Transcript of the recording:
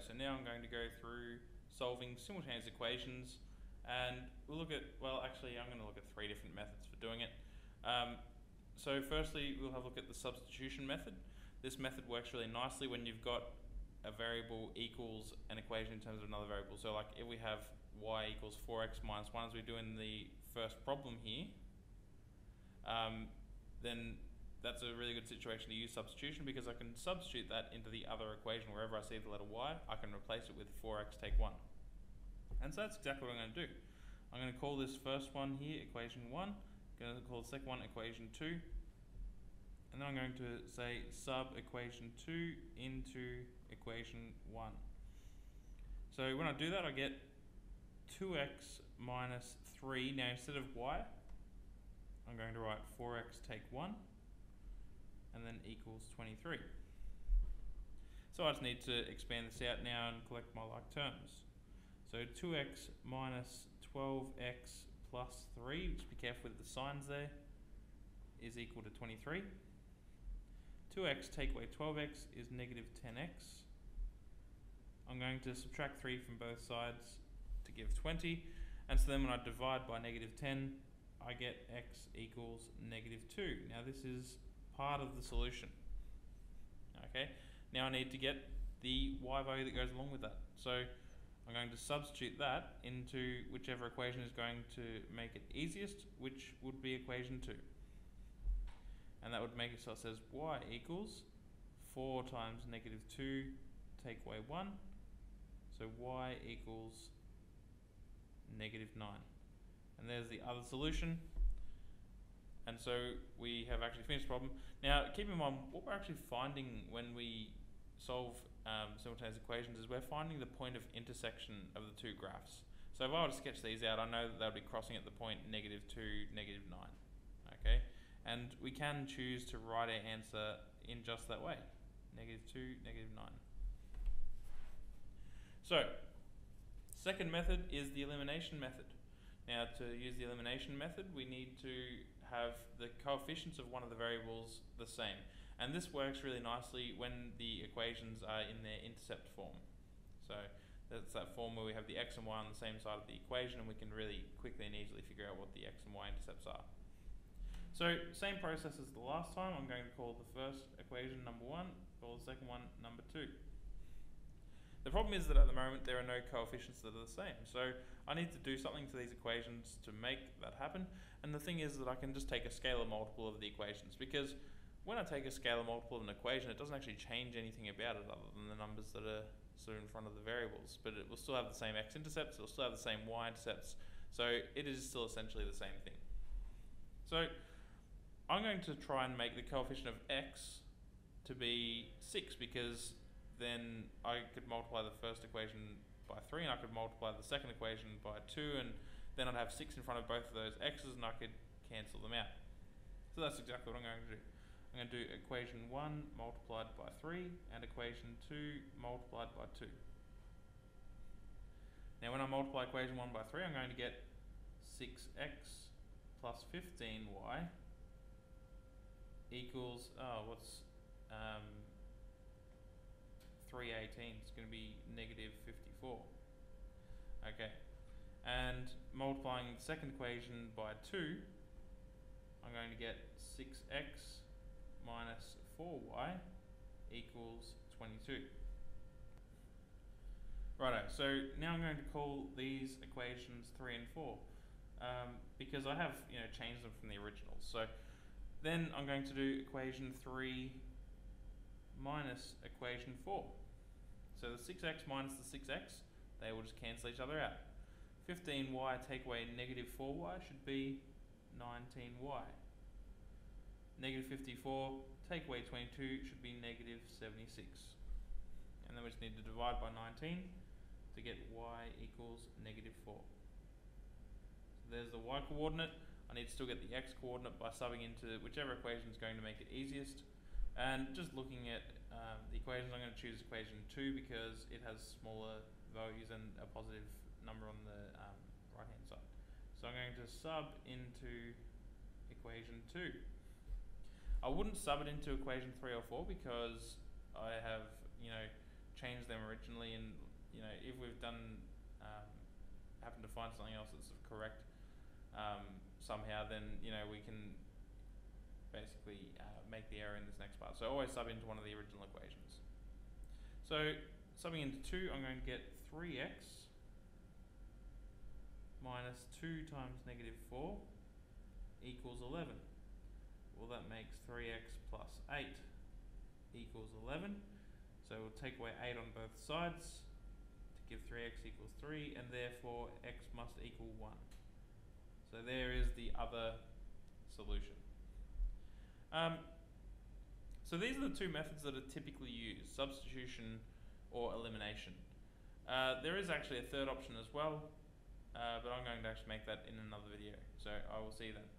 so now I'm going to go through solving simultaneous equations, and we'll look at, well actually I'm going to look at 3 different methods for doing it. So firstly we'll have a look at the substitution method. This method works really nicely when you've got a variable equals an equation in terms of another variable. So like if we have y equals 4x minus 1 as we do in the first problem here, then that's a really good situation to use substitution, because I can substitute that into the other equation. Wherever I see the letter y, I can replace it with 4x take 1. And so that's exactly what I'm going to do. I'm going to call this first one here equation 1, I'm going to call the second one equation 2, and then I'm going to say sub equation 2 into equation 1. So when I do that, I get 2x minus 3. Now instead of y, I'm going to write 4x take 1, and then equals 23. So I just need to expand this out now and collect my like terms. So 2x minus 12x plus 3, just be careful with the signs there, is equal to 23. 2x take away 12x is negative 10x. I'm going to subtract 3 from both sides to give 20, and so then when I divide by negative 10, I get x equals negative 2. Now this is part of the solution. Okay, now I need to get the y value that goes along with that. So I'm going to substitute that into whichever equation is going to make it easiest, which would be equation 2. And that would make it so it says y equals 4 times negative 2 take away 1. So y equals negative 9. And there's the other solution. And so we have actually finished the problem. Now keep in mind, what we're actually finding when we solve simultaneous equations is we're finding the point of intersection of the two graphs. So if I were to sketch these out, I know that they'll be crossing at the point negative 2, negative 9. Okay? And we can choose to write our answer in just that way. Negative 2, negative 9. So, second method is the elimination method. Now to use the elimination method, we need to have the coefficients of one of the variables the same. And this works really nicely when the equations are in their intercept form. So that's that form where we have the x and y on the same side of the equation, and we can really quickly and easily figure out what the x and y intercepts are. So same process as the last time. I'm going to call the first equation number 1, call the second one number 2. The problem is that at the moment there are no coefficients that are the same, so I need to do something to these equations to make that happen. And the thing is that I can just take a scalar multiple of the equations, because when I take a scalar multiple of an equation, it doesn't actually change anything about it other than the numbers that are sort of in front of the variables, but it will still have the same x-intercepts, it will still have the same y-intercepts, so it is still essentially the same thing. So I'm going to try and make the coefficient of x to be 6, because then I could multiply the first equation by 3, and I could multiply the second equation by 2, and then I'd have 6 in front of both of those x's, and I could cancel them out. So that's exactly what I'm going to do. I'm going to do equation 1 multiplied by 3 and equation 2 multiplied by 2. Now when I multiply equation 1 by 3, I'm going to get 6x plus 15y equals, 318, it's going to be negative 54. Okay, and multiplying the second equation by 2, I'm going to get 6x minus 4y equals 22. Righto, so now I'm going to call these equations 3 and 4 because I have changed them from the originals. So then I'm going to do equation 3 minus equation 4. So the 6x minus the 6x, they will just cancel each other out. 15y take away negative 4y should be 19y. Negative 54 take away 22 should be negative 76. And then we just need to divide by 19 to get y equals negative 4. So there's the y coordinate. I need to still get the x coordinate by subbing into whichever equation is going to make it easiest. And just looking at the equations, I'm going to choose equation 2 because it has smaller values and a positive number on the right hand side. So I'm going to sub into equation 2. I wouldn't sub it into equation 3 or 4 because I have changed them originally, and you know, if we've done happen to find something else that's correct somehow, then you know we can basically make the error in this next part. So always sub into one of the original equations. So subbing into 2, I'm going to get 3x minus 2 times negative 4 equals 11. Well, that makes 3x plus 8 equals 11. So we'll take away 8 on both sides to give 3x equals 3, and therefore x must equal 1. So there is the other solution. So these are the two methods that are typically used, substitution or elimination. There is actually a third option as well, but I'm going to actually make that in another video. So I will see you then.